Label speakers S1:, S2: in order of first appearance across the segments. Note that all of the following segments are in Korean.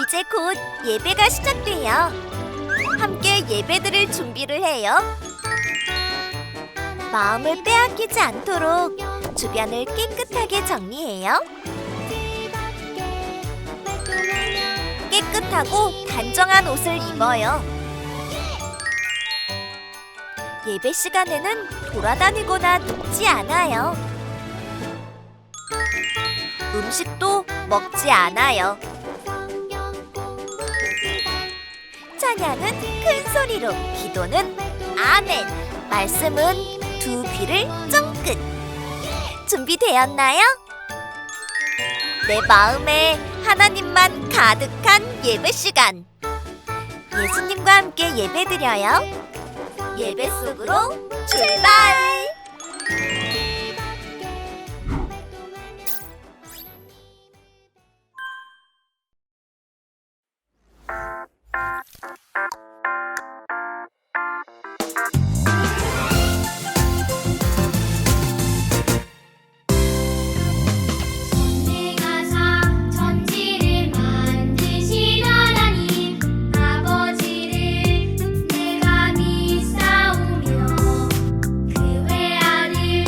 S1: 이제 곧 예배가 시작돼요. 함께 예배드릴 준비를 해요. 마음을 빼앗기지 않도록 주변을 깨끗하게 정리해요. 깨끗하고 단정한 옷을 입어요. 예배 시간에는 돌아다니거나 눕지 않아요. 음식도 먹지 않아요. 찬양은 큰 소리로, 기도는 아멘, 말씀은 두 귀를 쫑긋. 준비되었나요? 내 마음에 하나님만 가득한 예배 시간. 예수님과 함께 예배드려요. 예배 속으로 출발!
S2: 내가 믿사오며 그 외아들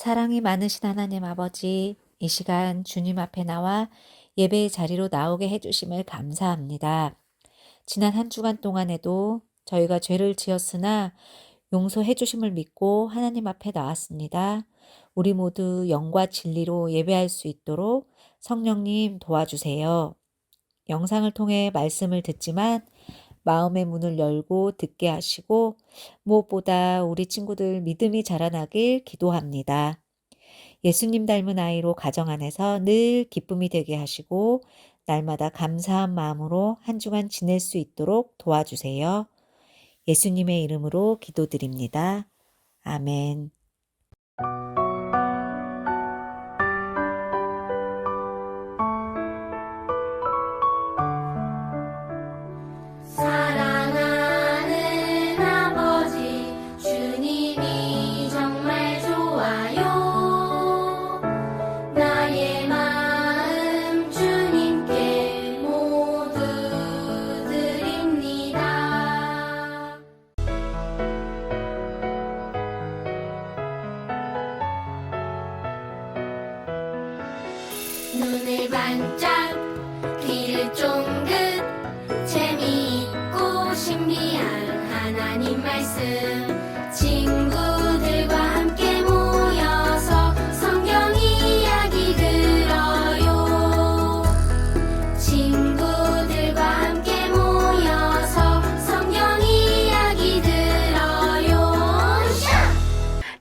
S2: 사랑이 많으신 하나님 아버지, 이 시간 주님 앞에 나와 예배의 자리로 나오게 해주심을 감사합니다. 지난 한 주간 동안에도 저희가 죄를 지었으나 용서해 주심을 믿고 하나님 앞에 나왔습니다. 우리 모두 영과 진리로 예배할 수 있도록 성령님 도와주세요. 영상을 통해 말씀을 듣지만 마음의 문을 열고 듣게 하시고 무엇보다 우리 친구들 믿음이 자라나길 기도합니다. 예수님 닮은 아이로 가정 안에서 늘 기쁨이 되게 하시고 날마다 감사한 마음으로 한 주간 지낼 수 있도록 도와주세요. 예수님의 이름으로 기도드립니다. 아멘.
S3: 사랑하는 아버지, 주님이 정말 좋아요. 나의 마음 주님께 모두 드립니다. 눈을 반짝, 귀를 쫑긋, 재미있고 신비한 하나님 말씀, 친구들과 함께 모여서 성경 이야기 들어요. 친구들과 함께 모여서 성경 이야기 들어요.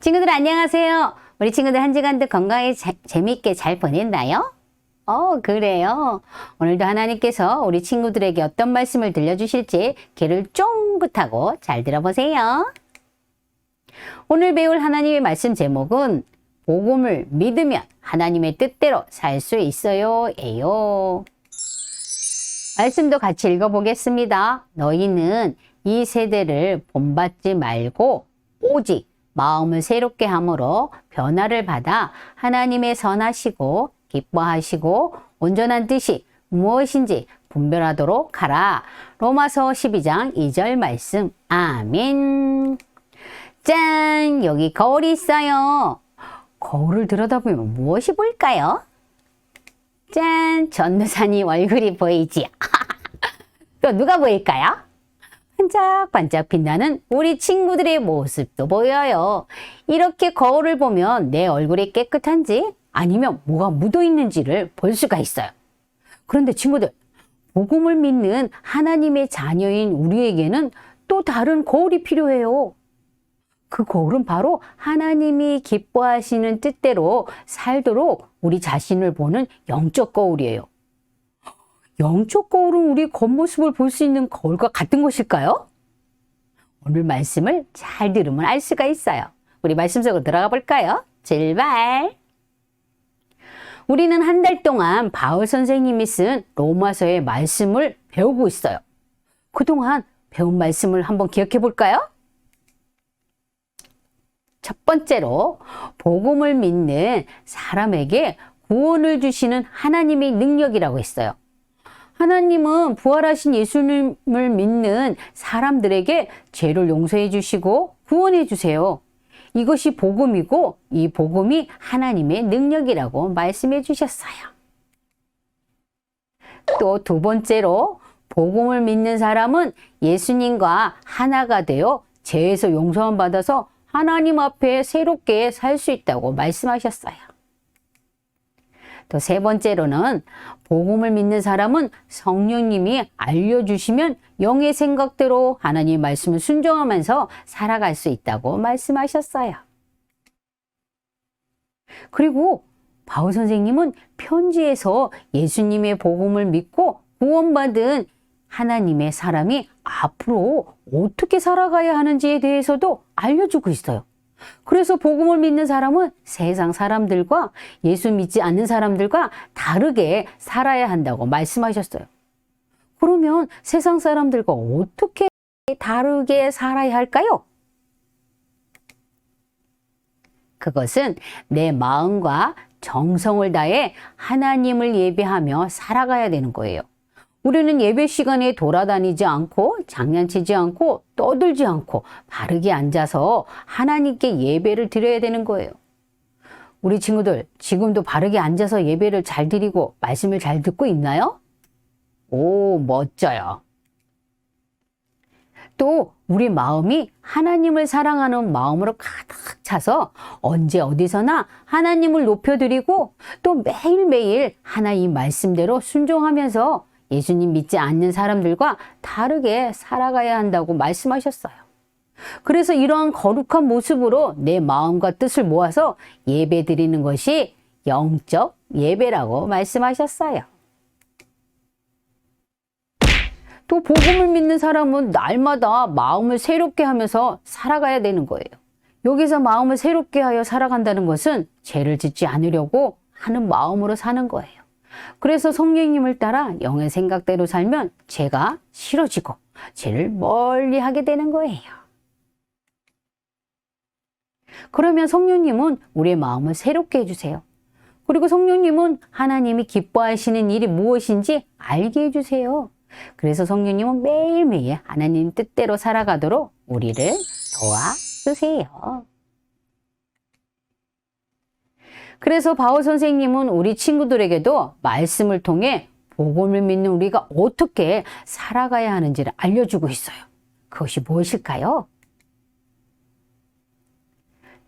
S4: 친구들 안녕하세요. 우리 친구들 한 주간도 건강하게 재미있게 잘 보냈나요? 그래요. 오늘도 하나님께서 우리 친구들에게 어떤 말씀을 들려주실지 귀를 쫑긋하고 잘 들어보세요. 오늘 배울 하나님의 말씀 제목은 복음을 믿으면 하나님의 뜻대로 살 수 있어요 예요. 말씀도 같이 읽어보겠습니다. 너희는 이 세대를 본받지 말고 오직 마음을 새롭게 함으로 변화를 받아 하나님의 선하시고 기뻐하시고 온전한 뜻이 무엇인지 분별하도록 하라. 로마서 12장 2절 말씀. 아멘. 짠! 여기 거울이 있어요. 거울을 들여다보면 무엇이 보일까요? 짠! 전도사님 얼굴이 보이지요. 또 누가 보일까요? 반짝반짝 빛나는 우리 친구들의 모습도 보여요. 이렇게 거울을 보면 내 얼굴이 깨끗한지 아니면 뭐가 묻어 있는지를 볼 수가 있어요. 그런데 친구들, 복음을 믿는 하나님의 자녀인 우리에게는 또 다른 거울이 필요해요. 그 거울은 바로 하나님이 기뻐하시는 뜻대로 살도록 우리 자신을 보는 영적 거울이에요. 영적 거울은 우리 겉모습을 볼 수 있는 거울과 같은 것일까요? 오늘 말씀을 잘 들으면 알 수가 있어요. 우리 말씀 속으로 들어가 볼까요? 출발! 우리는 한 달 동안 바울 선생님이 쓴 로마서의 말씀을 배우고 있어요. 그동안 배운 말씀을 한번 기억해 볼까요? 첫 번째로 복음을 믿는 사람에게 구원을 주시는 하나님의 능력이라고 했어요. 하나님은 부활하신 예수님을 믿는 사람들에게 죄를 용서해 주시고 구원해 주세요. 이것이 복음이고 이 복음이 하나님의 능력이라고 말씀해 주셨어요. 또 두 번째로 복음을 믿는 사람은 예수님과 하나가 되어 죄에서 용서함 받아서 하나님 앞에 새롭게 살 수 있다고 말씀하셨어요. 또 세 번째로는 복음을 믿는 사람은 성령님이 알려주시면 영의 생각대로 하나님의 말씀을 순종하면서 살아갈 수 있다고 말씀하셨어요. 그리고 바울 선생님은 편지에서 예수님의 복음을 믿고 구원받은 하나님의 사람이 앞으로 어떻게 살아가야 하는지에 대해서도 알려주고 있어요. 그래서 복음을 믿는 사람은 세상 사람들과 예수 믿지 않는 사람들과 다르게 살아야 한다고 말씀하셨어요. 그러면 세상 사람들과 어떻게 다르게 살아야 할까요? 그것은 내 마음과 정성을 다해 하나님을 예배하며 살아가야 되는 거예요. 우리는 예배 시간에 돌아다니지 않고 장난치지 않고 떠들지 않고 바르게 앉아서 하나님께 예배를 드려야 되는 거예요. 우리 친구들 지금도 바르게 앉아서 예배를 잘 드리고 말씀을 잘 듣고 있나요? 오, 멋져요. 또 우리 마음이 하나님을 사랑하는 마음으로 가득 차서 언제 어디서나 하나님을 높여드리고 또 매일매일 하나님 말씀대로 순종하면서 예수님 믿지 않는 사람들과 다르게 살아가야 한다고 말씀하셨어요. 그래서 이러한 거룩한 모습으로 내 마음과 뜻을 모아서 예배 드리는 것이 영적 예배라고 말씀하셨어요. 또 복음을 믿는 사람은 날마다 마음을 새롭게 하면서 살아가야 되는 거예요. 여기서 마음을 새롭게 하여 살아간다는 것은 죄를 짓지 않으려고 하는 마음으로 사는 거예요. 그래서 성령님을 따라 영의 생각대로 살면 죄가 싫어지고 죄를 멀리 하게 되는 거예요. 그러면 성령님은 우리의 마음을 새롭게 해주세요. 그리고 성령님은 하나님이 기뻐하시는 일이 무엇인지 알게 해주세요. 그래서 성령님은 매일매일 하나님 뜻대로 살아가도록 우리를 도와주세요. 그래서 바울 선생님은 우리 친구들에게도 말씀을 통해 복음을 믿는 우리가 어떻게 살아가야 하는지를 알려주고 있어요. 그것이 무엇일까요?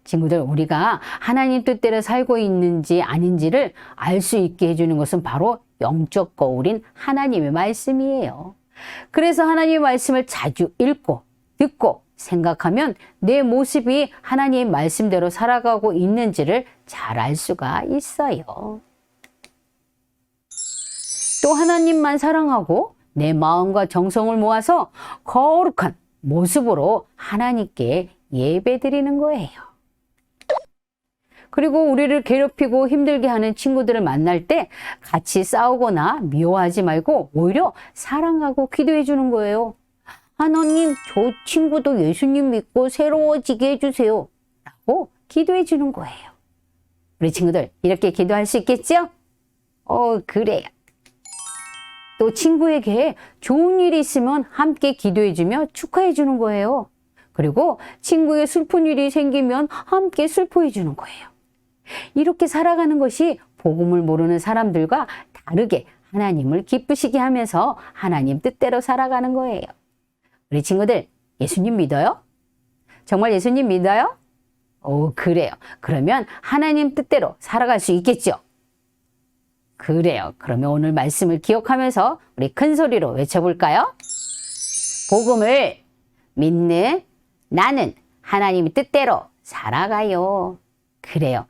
S4: 친구들, 우리가 하나님 뜻대로 살고 있는지 아닌지를 알 수 있게 해주는 것은 바로 영적 거울인 하나님의 말씀이에요. 그래서 하나님의 말씀을 자주 읽고 듣고 생각하면 내 모습이 하나님의 말씀대로 살아가고 있는지를 잘 알 수가 있어요. 또 하나님만 사랑하고 내 마음과 정성을 모아서 거룩한 모습으로 하나님께 예배드리는 거예요. 그리고 우리를 괴롭히고 힘들게 하는 친구들을 만날 때 같이 싸우거나 미워하지 말고 오히려 사랑하고 기도해 주는 거예요. 하나님, 저 친구도 예수님 믿고 새로워지게 해주세요. 라고 기도해 주는 거예요. 우리 친구들 이렇게 기도할 수 있겠죠? 그래요. 또 친구에게 좋은 일이 있으면 함께 기도해 주며 축하해 주는 거예요. 그리고 친구의 슬픈 일이 생기면 함께 슬퍼해 주는 거예요. 이렇게 살아가는 것이 복음을 모르는 사람들과 다르게 하나님을 기쁘시게 하면서 하나님 뜻대로 살아가는 거예요. 우리 친구들, 예수님 믿어요? 정말 예수님 믿어요? 그래요. 그러면 하나님 뜻대로 살아갈 수 있겠죠? 그래요. 그러면 오늘 말씀을 기억하면서 우리 큰 소리로 외쳐볼까요? 복음을 믿는 나는 하나님의 뜻대로 살아가요. 그래요.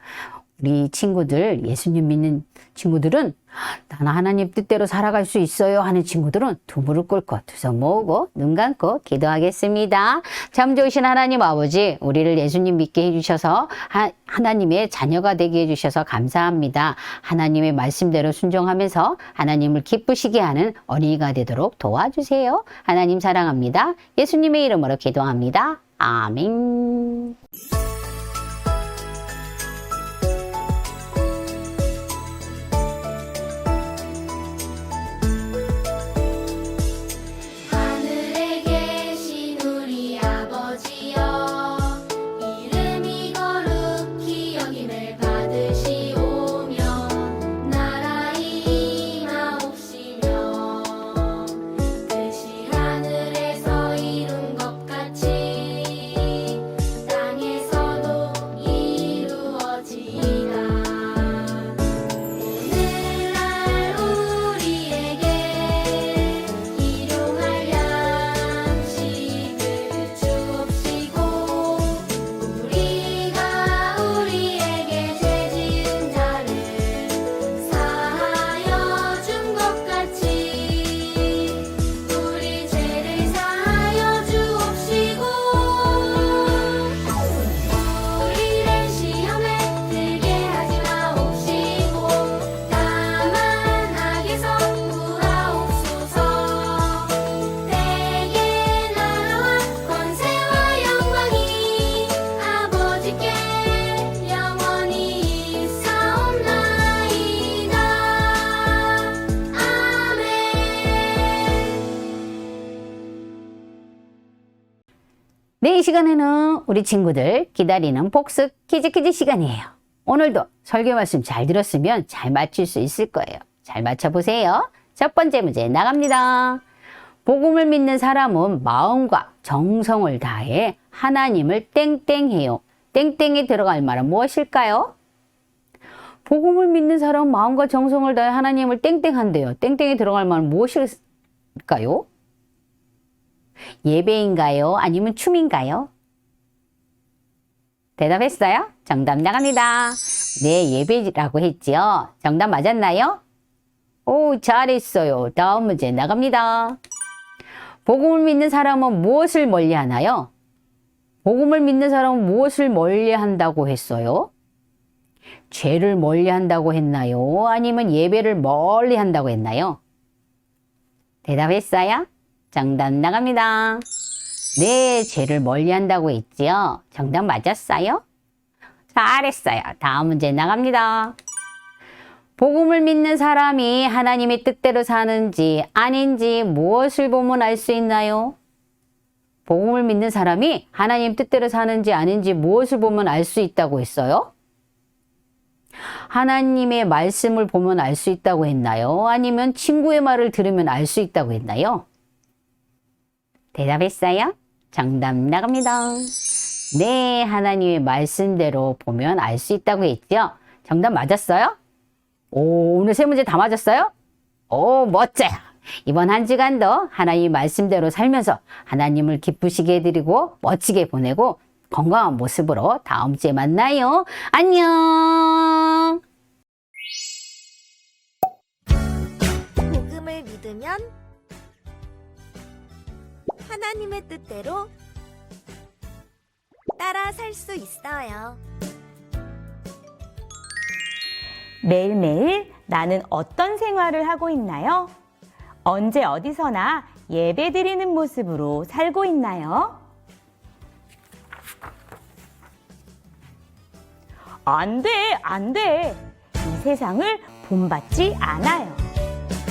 S4: 우리 친구들, 예수님 믿는 친구들은 나는 하나님 뜻대로 살아갈 수 있어요 하는 친구들은 두 무릎 꿇고 두 손 모으고 눈 감고 기도하겠습니다. 참 좋으신 하나님 아버지, 우리를 예수님 믿게 해주셔서 하나님의 자녀가 되게 해주셔서 감사합니다. 하나님의 말씀대로 순종하면서 하나님을 기쁘시게 하는 어린이가 되도록 도와주세요. 하나님 사랑합니다. 예수님의 이름으로 기도합니다. 아멘.
S3: 하늘에 계신 우리 아버지여, 이름이 거룩히 여김을 받으시오며, 나라의 임하옵시며, 뜻이 하늘에서 이룬 것 같이 땅에서도 이루어지이다. 오늘날 우리에게 일용할 양식을 주옵시고, 우리가 우리에게 죄 지은 자를 사하여 준 것 같이 우리 죄를 사하여 주옵시고, 우리를 시험에 들게 하지 마옵시고, 다만 악에서 구하옵소서. 때에 나라와 권세와 영광이 아버지께 영원히 있사옵나이다. 아멘.
S4: 네, 이 시간에는 우리 친구들 기다리는 복습 퀴즈 시간이에요. 오늘도 설교 말씀 잘 들었으면 잘 맞출 수 있을 거예요. 잘 맞춰보세요. 첫 번째 문제 나갑니다. 복음을 믿는 사람은 마음과 정성을 다해 하나님을 땡땡해요. 땡땡에 들어갈 말은 무엇일까요? 복음을 믿는 사람은 마음과 정성을 다해 하나님을 땡땡한대요. 땡땡에 들어갈 말은 무엇일까요? 예배인가요? 아니면 춤인가요? 대답했어요? 정답 나갑니다. 네, 예배라고 했지요. 정답 맞았나요? 오, 잘했어요. 다음 문제 나갑니다. 복음을 믿는 사람은 무엇을 멀리하나요? 복음을 믿는 사람은 무엇을 멀리한다고 했어요? 죄를 멀리한다고 했나요? 아니면 예배를 멀리한다고 했나요? 대답했어요? 정답 나갑니다. 네, 죄를 멀리한다고 했지요. 정답 맞았어요? 잘했어요. 다음 문제 나갑니다. 복음을 믿는 사람이 하나님의 뜻대로 사는지 아닌지 무엇을 보면 알 수 있나요? 복음을 믿는 사람이 하나님 뜻대로 사는지 아닌지 무엇을 보면 알 수 있다고 했어요? 하나님의 말씀을 보면 알 수 있다고 했나요? 아니면 친구의 말을 들으면 알 수 있다고 했나요? 대답했어요? 정답 나갑니다. 네, 하나님의 말씀대로 보면 알 수 있다고 했죠? 정답 맞았어요? 오, 오늘 세 문제 다 맞았어요? 오, 멋져요. 이번 한 주간도 하나님 말씀대로 살면서 하나님을 기쁘시게 해드리고 멋지게 보내고 건강한 모습으로 다음 주에 만나요. 안녕.
S1: 복음을 믿으면 하나님의 뜻대로 따라 살 수 있어요.
S5: 매일매일 나는 어떤 생활을 하고 있나요? 언제 어디서나 예배 드리는 모습으로 살고 있나요? 안 돼, 안 돼. 이 세상을 본받지 않아요.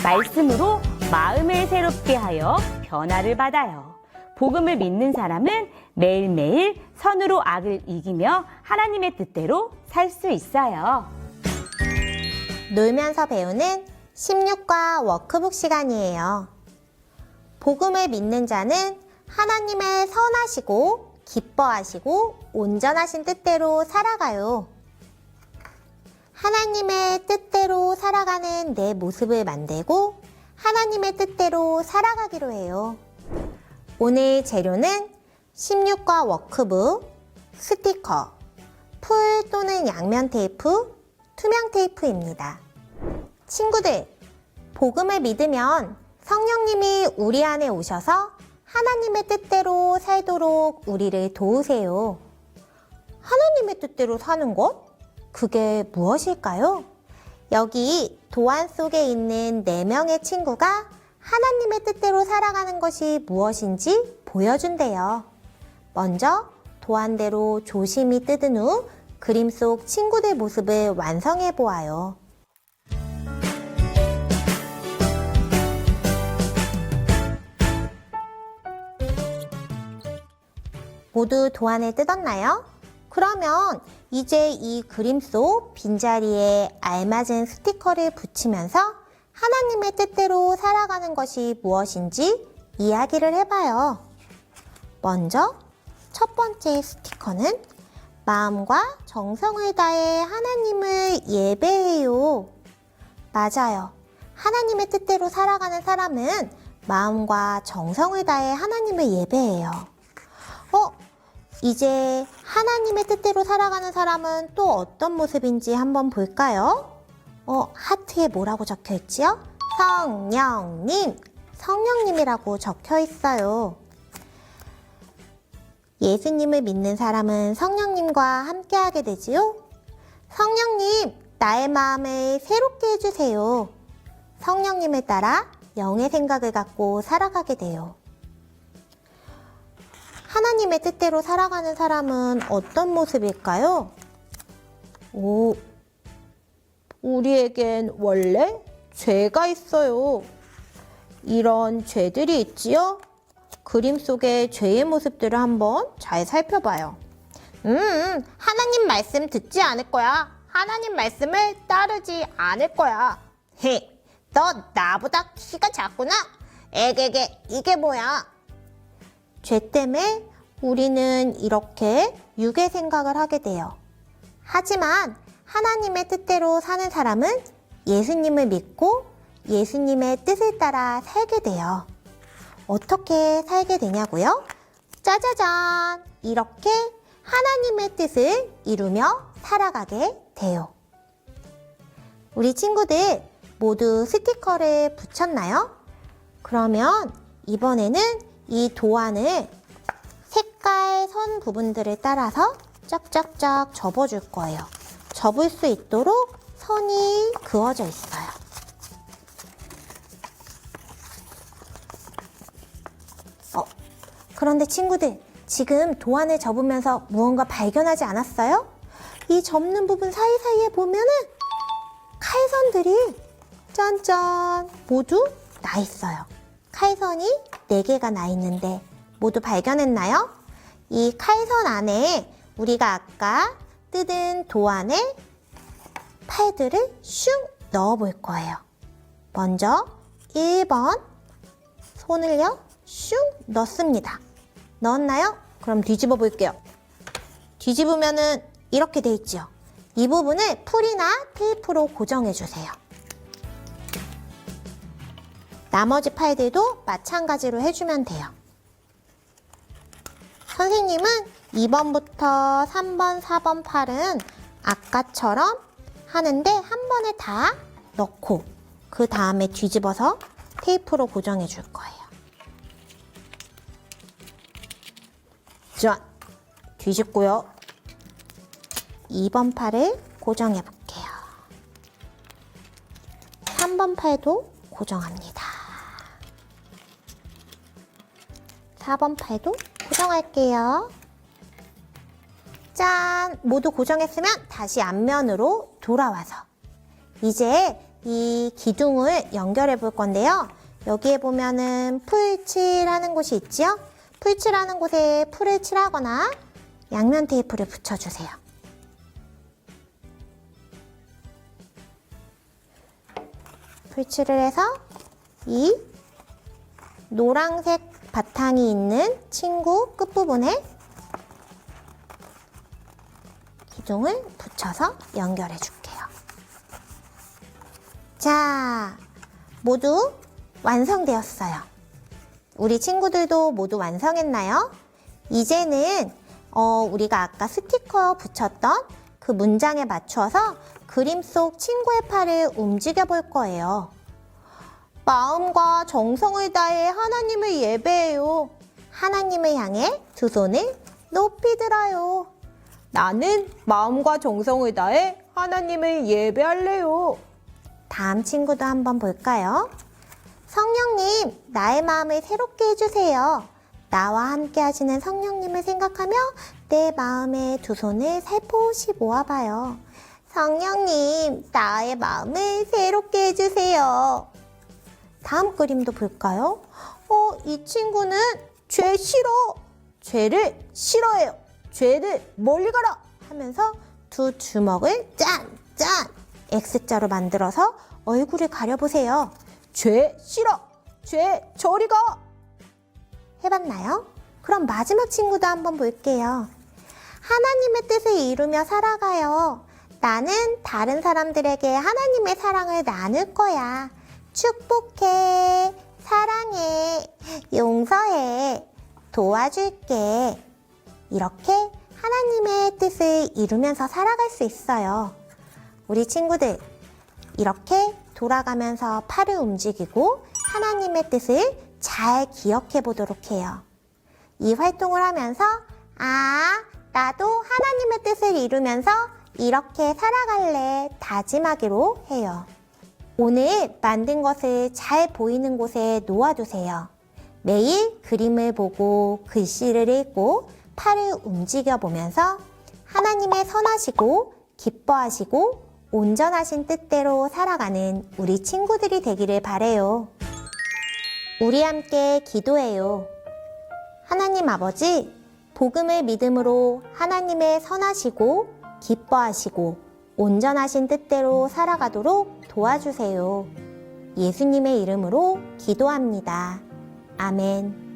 S5: 말씀으로 마음을 새롭게 하여 변화를 받아요. 복음을 믿는 사람은 매일매일 선으로 악을 이기며 하나님의 뜻대로 살 수 있어요.
S6: 놀면서 배우는 16과 워크북 시간이에요. 복음을 믿는 자는 하나님의 선하시고 기뻐하시고 온전하신 뜻대로 살아가요. 하나님의 뜻대로 살아가는 내 모습을 만들고 하나님의 뜻대로 살아가기로 해요. 오늘 재료는 16과 워크북, 스티커, 풀 또는 양면 테이프, 투명 테이프입니다. 친구들, 복음을 믿으면 성령님이 우리 안에 오셔서 하나님의 뜻대로 살도록 우리를 도우세요. 하나님의 뜻대로 사는 것? 그게 무엇일까요? 여기 도안 속에 있는 4명의 친구가 하나님의 뜻대로 살아가는 것이 무엇인지 보여준대요. 먼저 도안대로 조심히 뜯은 후 그림 속 친구들 모습을 완성해 보아요. 모두 도안을 뜯었나요? 그러면 이제 이 그림 속 빈자리에 알맞은 스티커를 붙이면서 하나님의 뜻대로 살아가는 것이 무엇인지 이야기를 해봐요. 먼저 첫 번째 스티커는 마음과 정성을 다해 하나님을 예배해요. 맞아요. 하나님의 뜻대로 살아가는 사람은 마음과 정성을 다해 하나님을 예배해요. 이제 하나님의 뜻대로 살아가는 사람은 또 어떤 모습인지 한번 볼까요? 하트에 뭐라고 적혀 있지요? 성령님, 성령님이라고 적혀 있어요. 예수님을 믿는 사람은 성령님과 함께하게 되지요? 성령님, 나의 마음을 새롭게 해주세요. 성령님을 따라 영의 생각을 갖고 살아가게 돼요. 하나님의 뜻대로 살아가는 사람은 어떤 모습일까요? 우리에겐 원래 죄가 있어요. 이런 죄들이 있지요? 그림 속의 죄의 모습들을 한번 잘 살펴봐요. 하나님 말씀 듣지 않을 거야. 하나님 말씀을 따르지 않을 거야. 헤, 너 나보다 키가 작구나. 에게게, 이게 뭐야? 죄 때문에 우리는 이렇게 육의 생각을 하게 돼요. 하지만 하나님의 뜻대로 사는 사람은 예수님을 믿고 예수님의 뜻을 따라 살게 돼요. 어떻게 살게 되냐고요? 짜자잔! 이렇게 하나님의 뜻을 이루며 살아가게 돼요. 우리 친구들 모두 스티커를 붙였나요? 그러면 이번에는 이 도안을 색깔 선 부분들을 따라서 쫙쫙쫙 접어줄 거예요. 접을 수 있도록 선이 그어져 있어요. 그런데 친구들, 지금 도안을 접으면서 무언가 발견하지 않았어요? 이 접는 부분 사이사이에 보면은 칼선들이 짠짠 모두 나 있어요. 칼선이 4개가 나 있는데 모두 발견했나요? 이 칼선 안에 우리가 아까 뜯은 도안에 팔들을 슝 넣어 볼 거예요. 먼저 1번 손을요 슝 넣습니다. 넣었나요? 그럼 뒤집어 볼게요. 뒤집으면은 이렇게 돼 있죠. 이 부분을 풀이나 테이프로 고정해 주세요. 나머지 팔들도 마찬가지로 해주면 돼요. 선생님은 2번부터 3번, 4번 팔은 아까처럼 하는데 한 번에 다 넣고 그 다음에 뒤집어서 테이프로 고정해 줄 거예요. 자, 뒤집고요. 2번 팔을 고정해 볼게요. 3번 팔도 고정합니다. 4번 팔도 고정할게요. 짠! 모두 고정했으면 다시 앞면으로 돌아와서 이제 이 기둥을 연결해 볼 건데요. 여기에 보면은 풀칠하는 곳이 있지요? 풀칠하는 곳에 풀을 칠하거나 양면 테이프를 붙여주세요. 풀칠을 해서 이 노란색 바탕이 있는 친구 끝부분에 기둥을 붙여서 연결해 줄게요. 자, 모두 완성되었어요. 우리 친구들도 모두 완성했나요? 이제는 우리가 아까 스티커 붙였던 그 문장에 맞춰서 그림 속 친구의 팔을 움직여 볼 거예요. 마음과 정성을 다해 하나님을 예배해요. 하나님을 향해 두 손을 높이 들어요. 나는 마음과 정성을 다해 하나님을 예배할래요. 다음 친구도 한번 볼까요? 성령님, 나의 마음을 새롭게 해주세요. 나와 함께 하시는 성령님을 생각하며 내 마음에 두 손을 살포시 모아봐요. 성령님, 나의 마음을 새롭게 해주세요. 다음 그림도 볼까요? 이 친구는 죄 싫어. 죄를 싫어해요. 죄를 멀리 가라 하면서 두 주먹을 짠짠 X자로 만들어서 얼굴을 가려보세요. 죄 싫어. 죄 저리 가. 해봤나요? 그럼 마지막 친구도 한번 볼게요. 하나님의 뜻을 이루며 살아가요. 나는 다른 사람들에게 하나님의 사랑을 나눌 거야. 축복해, 사랑해, 용서해, 도와줄게. 이렇게 하나님의 뜻을 이루면서 살아갈 수 있어요. 우리 친구들, 이렇게 돌아가면서 팔을 움직이고 하나님의 뜻을 잘 기억해 보도록 해요. 이 활동을 하면서 나도 하나님의 뜻을 이루면서 이렇게 살아갈래 다짐하기로 해요. 오늘 만든 것을 잘 보이는 곳에 놓아두세요. 매일 그림을 보고 글씨를 읽고 팔을 움직여 보면서 하나님의 선하시고 기뻐하시고 온전하신 뜻대로 살아가는 우리 친구들이 되기를 바래요. 우리 함께 기도해요. 하나님 아버지, 복음을 믿음으로 하나님의 선하시고 기뻐하시고 온전하신 뜻대로 살아가도록 도와주세요. 예수님의 이름으로 기도합니다. 아멘.